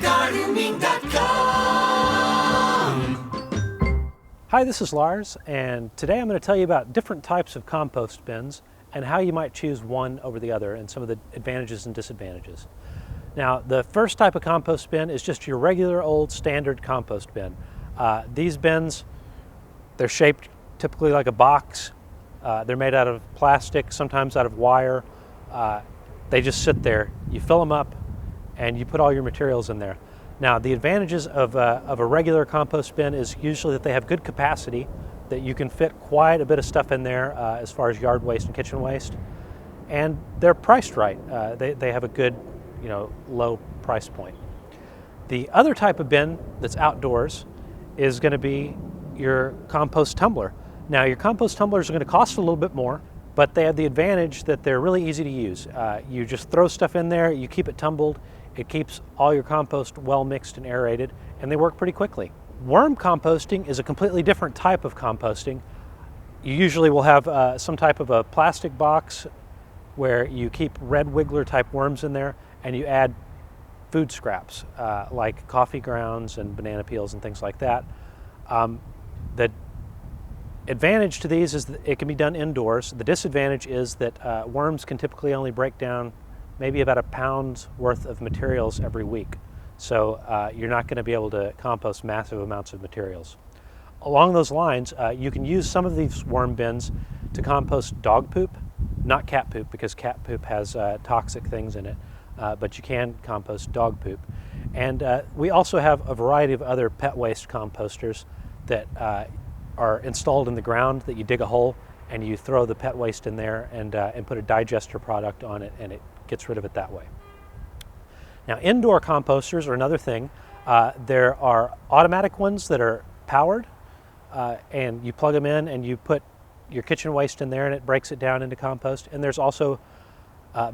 mygardening.com. Hi, this is Lars, and today I'm going to tell you about different types of compost bins and how you might choose one over the other and some of the advantages and disadvantages. Now, the first type of compost bin is just your regular old standard compost bin. These bins, they're shaped typically like a box. They're made out of plastic, sometimes out of wire. They just sit there. You fill them up and you put all your materials in there. Now, the advantages of a regular compost bin is usually that they have good capacity, that you can fit quite a bit of stuff in there as far as yard waste and kitchen waste, and they're priced right. They have a good, low price point. The other type of bin that's outdoors is going to be your compost tumbler. Now, your compost tumblers are going to cost a little bit more, but they have the advantage that they're really easy to use. You just throw stuff in there, you keep it tumbled, it keeps all your compost well mixed and aerated, and they work pretty quickly. Worm composting is a completely different type of composting. You usually will have some type of a plastic box where you keep red wiggler type worms in there, and you add food scraps like coffee grounds and banana peels and things like that. The advantage to these is that it can be done indoors. The disadvantage is that worms can typically only break down maybe about a pound's worth of materials every week. So you're not going to be able to compost massive amounts of materials. Along those lines, you can use some of these worm bins to compost dog poop, not cat poop, because cat poop has toxic things in it, but you can compost dog poop. And we also have a variety of other pet waste composters that are installed in the ground, that you dig a hole and you throw the pet waste in there and put a digester product on it, and it gets rid of it that way. Now, indoor composters are another thing. There are automatic ones that are powered, and you plug them in and you put your kitchen waste in there and it breaks it down into compost. And there's also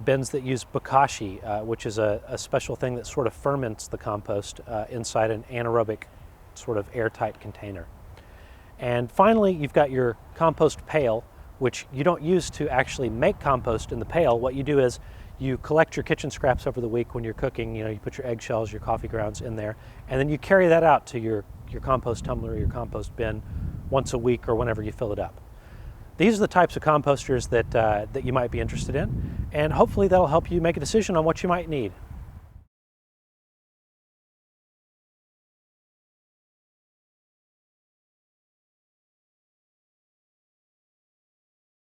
bins that use bokashi, which is a special thing that sort of ferments the compost inside an anaerobic sort of airtight container. And finally, you've got your compost pail, which you don't use to actually make compost in the pail. What you do is you collect your kitchen scraps over the week when you're cooking. You put your eggshells, your coffee grounds in there, and then you carry that out to your compost tumbler or your compost bin once a week or whenever you fill it up. These are the types of composters that you might be interested in, and hopefully that'll help you make a decision on what you might need.